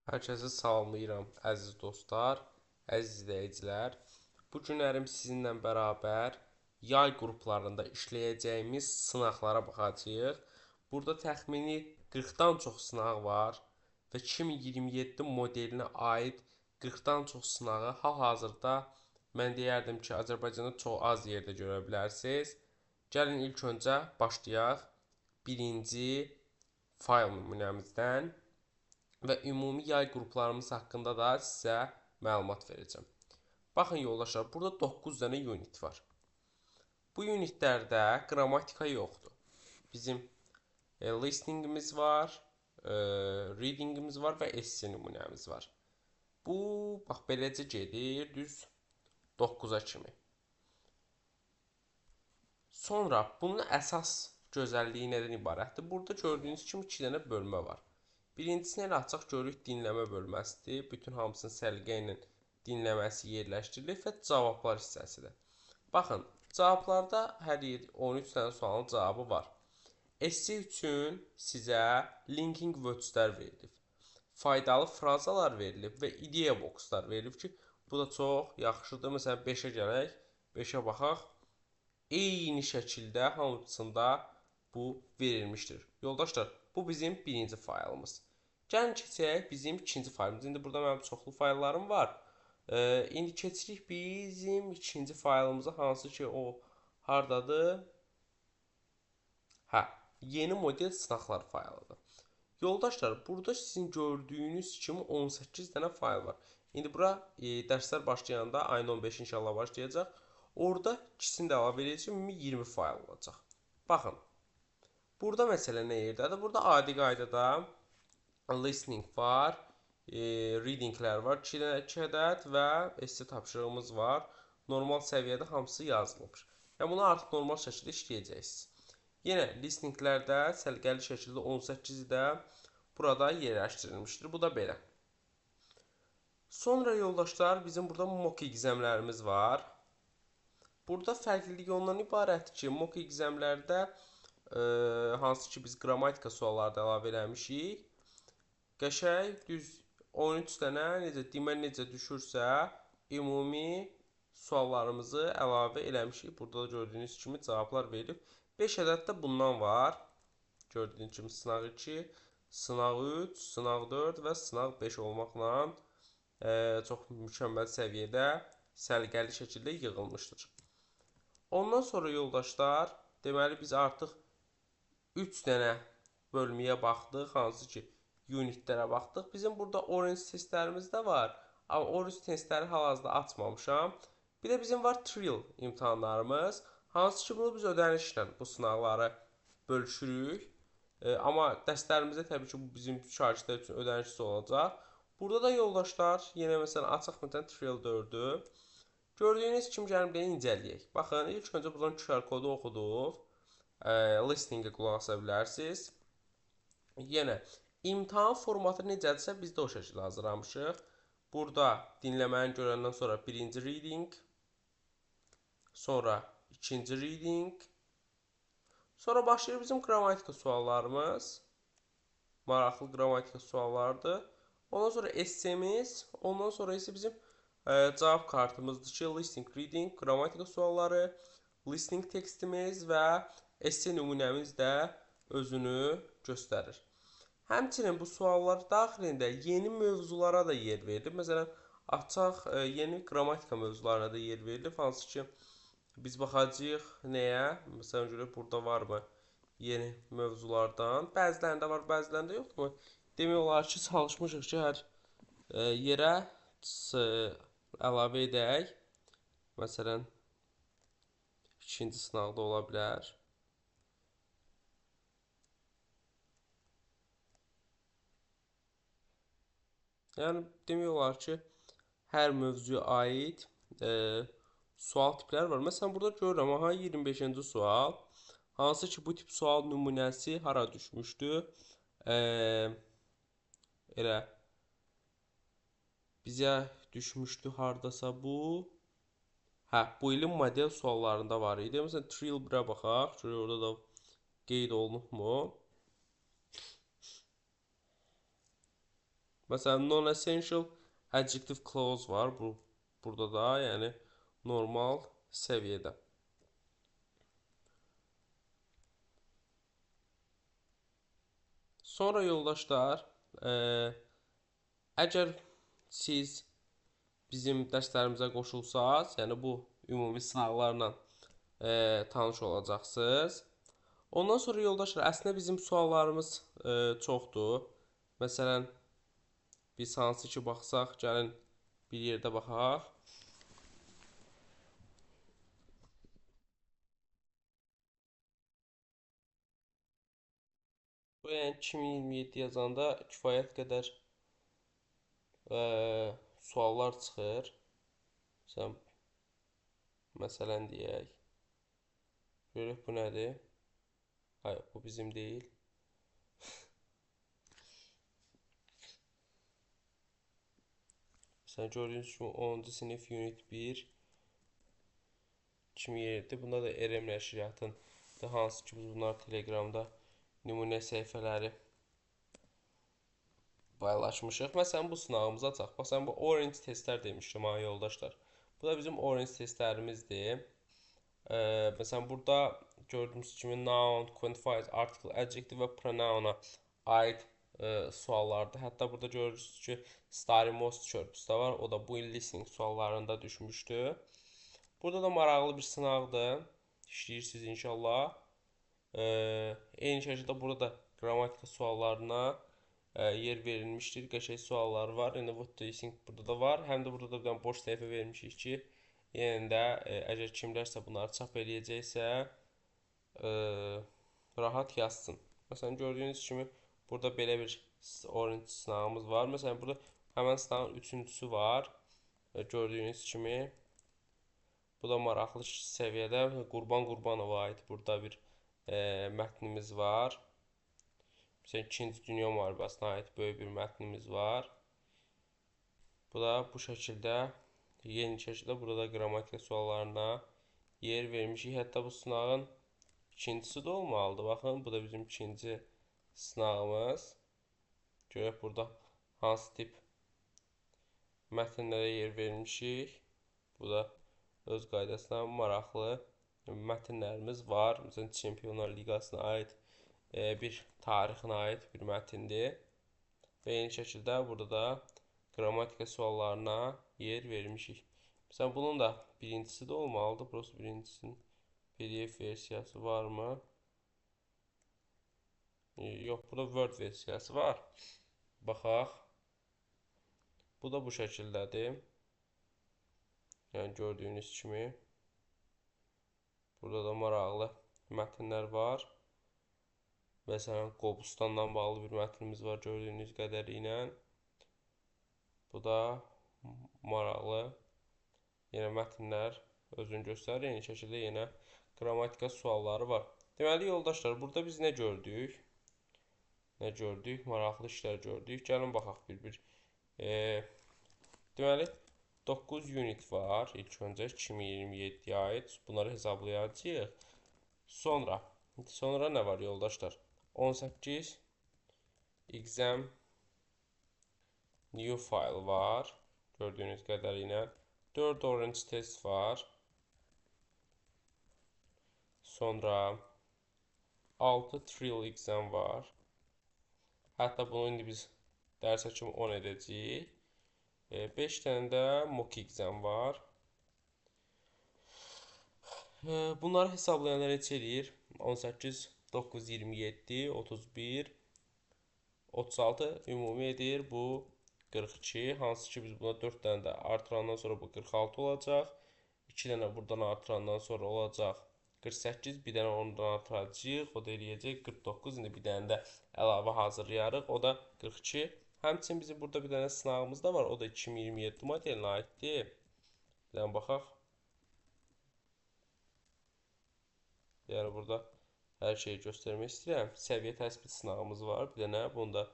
Hər kəsi salamlayıram, əziz dostlar, əziz izləyicilər. Bu günlərim sizinlə bərabər yay qruplarında işləyəcəyimiz sınaqlara baxacağıq. Burada təxmini 40-dan çox sınaq var və 2027 modelinə aid 40-dan çox sınağı hal-hazırda mən deyərdim ki, Azərbaycanda çox az yerdə görə bilərsiniz. Gəlin ilk öncə başlayaq birinci fayl nümunəmizdən və ümumi yay qruplarımız haqqında da sizə məlumat verəcəm. Baxın yoldaşlar, burada 9 dənə unit var. Bu unitlərdə qrammatika yoxdur. Bizim listeningimiz var, readingimiz var və essay nümunəmiz var. Bu, bax, beləcə gedir, düz 9-a kimi. Sonra bunun əsas gözəlliyi nədən ibarətdir? Burada gördüyünüz kimi 2 dənə bölmə var. Birincisini elə açıq görürük, dinləmə bölməsidir. Bütün hamısını səliqə ilə dinləməsi yerləşdirilir və cavablar hissəsidir. Baxın, cavablarda hər 13 dənə sualın cavabı var. Essay üçün sizə linking wordslər verilib. Faydalı frazalar verilib və ideya boxlar verilib ki, bu da çox yaxşıdır. Məsələn, 5-ə gələk, 5-ə baxaq. Eyni şəkildə hamısında bu verilmişdir. Yoldaşlar, bu bizim birinci faylımız. Gəlin keçək bizim ikinci faylımız. İndi burada mənim çoxlu fayllarım var. İndi keçirik bizim ikinci faylımıza, hansı ki o hardadır? Hə, yeni model sınaqlar faylıdır. Yoldaşlar, burada sizin gördüyünüz kimi 18 dənə fayl var. İndi bura dərslər başlayanda ayın 15 inşallah başlayacaq. Orada ikisini də əlavə edəcəm, 20 fayl olacaq. Baxın, burada məsələ nə yerdədir? Burada adi qaydada listening var, readinglər var, 2 ədəd və essay tapşırığımız var. Normal səviyyədə hamısı yazılmış. Yəni, bunu artıq normal şəkildə işləyəcəksiniz. Yenə listeninglərdə səliqəli şəkildə 18-i də burada yerləşdirilmişdir. Bu da belə. Sonra yoldaşlar, bizim burada mock examlərimiz var. Burada fərqlilik ondan ibarətdir ki, mock examlərdə hansı ki biz qrammatika sualları da əlavə eləmişik. Qəşəng düz 13 dənə necə düşürsə, ümumi suallarımızı əlavə eləmişik. Burada da gördüyünüz kimi cavablar verilib. 5 ədəd də bundan var. Gördüyünüz kimi sınaq 2, sınaq 3, sınaq 4 və sınaq 5 olmaqla çox mükəmməl səviyyədə səliqəli şəkildə yığılmışdır. Ondan sonra yoldaşlar, deməli biz artıq 3 dənə bölməyə baxdıq, hansı ki unitlərə baxdıq. Bizim burada orange testlərimiz də var. Amma orange testləri hal-hazırda açmamışam. Bir də bizim var trial imtahanlarımız. Hansı ki bunu biz ödənişlə bu sınaqları bölüşürük. Amma dərslərimizdə təbii ki bu bizim şagirdlər üçün ödənişsiz olacaq. Burada da yoldaşlar, yenə məsələn açıq məsələn trial 4-ü. Gördüyünüz kimi gəlin bir incələyək. Baxın, ilk öncə buradan QR kodu oxuduq. Listening-ə qulaq asa bilərsiniz. Yenə imtahan formatı necədirsə biz də o şəkildə hazırlamışıq. Burada dinləməni görəndən sonra birinci reading, sonra ikinci reading, sonra başlayır bizim qrammatika suallarımız. Maraqlı qrammatika suallardır. Ondan sonra essayimiz, ondan sonra isə bizim cavab kartımızdır ki, listening, reading, qrammatika sualları, listening tekstimiz və essay nümunəmiz də özünü göstərir. Həmçinin bu suallar daxilində yeni mövzulara da yer verilib. Məsələn, açaq yeni qrammatika mövzularına da yer verilib. Hansı ki, biz baxacağıq nəyə? Məsələn, görək burada varmı yeni mövzulardan? Bəzilərində var, bəzilərində yoxdur. Demək olar ki, çalışmışıq ki, hər yerə əlavə edək. Məsələn, ikinci sınaqda ola bilər. Yəni, demək olar ki, hər mövzuya aid sual tipləri var. Məsələn, burada görürəm, aha, 25-ci sual. Hansı ki, bu tip sual nümunəsi hara düşmüşdü? Elə bizə düşmüşdü hardasa bu. Hə, bu ilin model suallarında var idi. Məsələn, trial 1-ə baxaq. Görək, orada da qeyd olunubmu? Məsələn, non-essential adjective clause var. Burada da, yəni normal səviyyədə. Sonra yoldaşlar, əgər siz bizim dərslərimizə qoşulsaz, yəni bu ümumi sınaqlarla tanış olacaqsınız. Ondan sonra yoldaşlar, əslində bizim suallarımız çoxdur. Məsələn, biz hansı ki baxsaq, gəlin bir yerdə baxaq. Bu yəni 2027 yazanda kifayət qədər suallar çıxır. Məsələn deyək. Görək bu nədir? Hayır, bu bizim deyil. Məsələn, gördüyünüz kimi 10-cu sinif Unit 1 2007. Bunda da RM nəşriyyatın hansı ki biz bunlar Telegramda nümunə səhifələri paylaşmışıq. Məsələn, bu sınavımıza açaq. Məsələn, bu Orange testlər demişdim ha yoldaşlar. Bu da bizim Orange testlərimizdir. Məsələn, burada gördüyünüz kimi noun, quantifiers, article, adjective və pronoun-a aid suallardır. Hətta burada görürsünüz ki, Starry-Most körpüsü də var. O da bu il listening suallarında düşmüşdü. Burada da maraqlı bir sınaqdır. İşləyirsiniz inşallah. Eyni şəkildə burada da qrammatika suallarına yer verilmişdir. Qəşəng suallar var. Yəni what do you think burada da var. Həm də burada da bir dənə boş səhifə vermişik ki, yenə də əgər kimlərsə bunları çap eləyəcəksə rahat yazsın. Məsələn, gördüyünüz kimi burada belə bir orange sınağımız var. Məsələn, burada həmən sınağın üçüncüsü var. Gördüyünüz kimi bu da maraqlı səviyyədə Qurban Qurbanova aid burada bir mətnimiz var. Məsələn, 2-ci Dünya müharibəsinə aid böyük bir mətnimiz var. Bu da bu şəkildə, yeni şəkildə burada qrammatika suallarına yer vermişik. Hətta bu sınağın ikincisi də olmalıdır. Baxın, bu da bizim ikinci sınağımız. Görək burada hansı tip mətnlərə yer vermişik. Bu da öz qaydasına maraqlı mətnlərimiz var. Məsələn, Çempionlar Liqasına aid bir tarixinə aid bir mətindir. Və eyni şəkildə burada da qrammatika suallarına yer vermişik. Məsələn, bunun da birincisi də olmalıdır. Prosta birincisinin PDF versiyası varmı? Yox, burada Word versiyası var. Baxaq. Bu da bu şəkildədir. Yəni gördüyünüz kimi burada da maraqlı mətnlər var. Məsələn, Qobustandan bağlı bir mətnimiz var gördüyünüz qədərilə. Bu da maraqlı yenə mətnlər özünü göstərir. Eyni şəkildə yenə qrammatika sualları var. Deməli, yoldaşlar, burada biz nə gördük? Nə gördük? Maraqlı işlər gördük. Gəlin baxaq bir-bir. Deməli, 9 unit var. İlk öncə 2027-yə aid. Bunları hesablayacağıq. Sonra nə var yoldaşlar? 18 exam new file var. Gördüyünüz qədərilə. 4 orange test var. Sonra 6 trial exam var. Hətta bunu indi biz dərsə kimi 10 edəcəyik. 5 dənə də mock exam var. Bunları hesablayanlar neçə eləyir? 18, 9, 27, 31, 36 ümumi edir. Bu 42. Hansı ki biz buna 4 dənə də artırandan sonra bu 46 olacaq. 2 dənə buradan artırandan sonra olacaq 48. Bir dənə ondan artıracağıq. O da eləyəcək 49. İndi bir dənə də əlavə hazırlayarıq. O da 42. Həmçinin bizim burada bir dənə sınağımız da var. O da 2027 modelinə aiddir. Bir dənə baxaq. Yəni burada hər şeyi göstərmək istəyirəm. Səviyyə təsbit sınağımız var. Bir dənə bunu da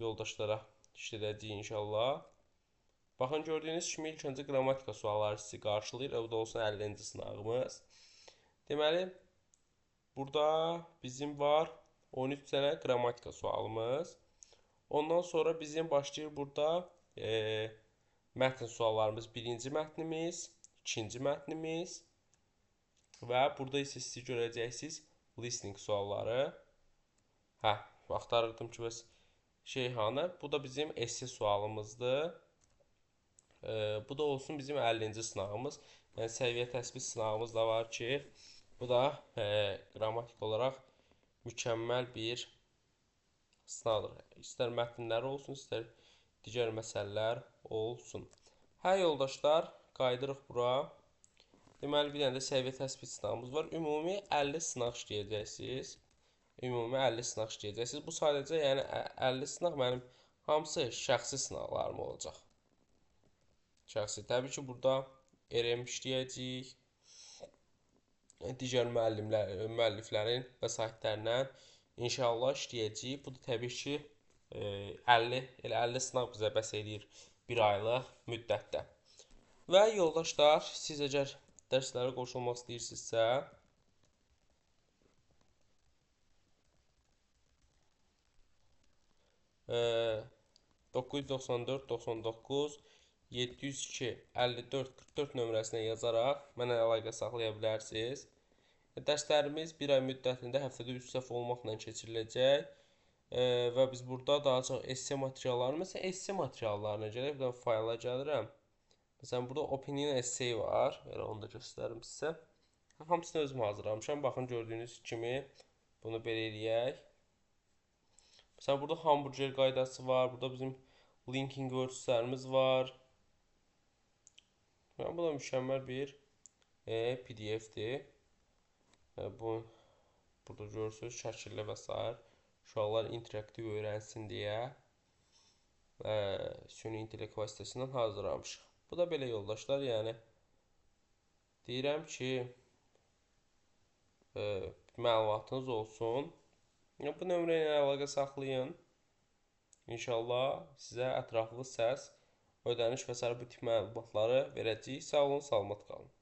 yoldaşlara işlədəcəyik inşallah. Baxın, gördüyünüz kimi ilk öncə qrammatika sualları sizi qarşılayır. O da olsun 50-ci sınağımız. Deməli, burada bizim var 13 dənə qrammatika sualımız. Ondan sonra bizim başlayır burada mətn suallarımız. Birinci mətnimiz, ikinci mətnimiz və burada isə siz görəcəksiniz listening sualları. Hə, axtarırdım ki, bəs Şeyxana. Bu da bizim esse sualımızdır. Bu da olsun bizim 50-ci sınavımız. Yəni səviyyə təsbit sınavımız da var ki, bu da qrammatik olaraq mükəmməl bir sınavdır. İstər mətnlər olsun, istər digər məsələlər olsun. Hə yoldaşlar, qaydırıq bura. Deməli, bir dənə də səviyyə təsbit sınavımız var. Ümumi 50 sınaq işləyəcəksiniz. Ümumi 50 sınaq işləyəcəksiniz. Bu sadəcə, yəni 50 sınaq mənim hamısı şəxsi sınaqlarım olacaq. Şəxsi. Təbii ki, burada RM işləyəcəyik. Digər müəlliflərin vəsaitlərindən inşallah işləyəcəyik. Bu da təbii ki, 50 sınaq bizə bəs edir bir aylıq müddətdə. Və yoldaşlar, siz əgər dərslərə qoşulmaq istəyirsinizsə, e, 994 99 702 54 44 nömrəsinə yazaraq mənə əlaqə saxlaya bilərsiniz. Dərslərimiz bir ay müddətində həftədə 3 dəfə olmaqla keçiriləcək. Və biz burada daha çox esse materiallarını, məsələn, esse materiallarına gələk, bir dənə fayla gəlirəm. Məsələn, burada opinion essay var. Elə onu da göstərim sizə. Hamısını özüm hazırlamışam. Baxın, gördüyünüz kimi bunu belə eləyək. Məsələn, burada hamburger qaydası var. Burada bizim linking wordslərimiz var. Yəni, bu da mükəmməl bir PDF-dir. Burada görürsünüz, şəkilli və s. Uşaqlar interaktiv öyrənsin deyə süni intellekt vasitəsindən hazırlamışıq. Bu da belə yoldaşlar, yəni deyirəm ki, məlumatınız olsun. Bu nömrə ilə əlaqə saxlayın. İnşallah sizə ətraflı səs, ödəniş və s. bu tip məlumatları verəcəyik. Sağ olun, salamat qalın.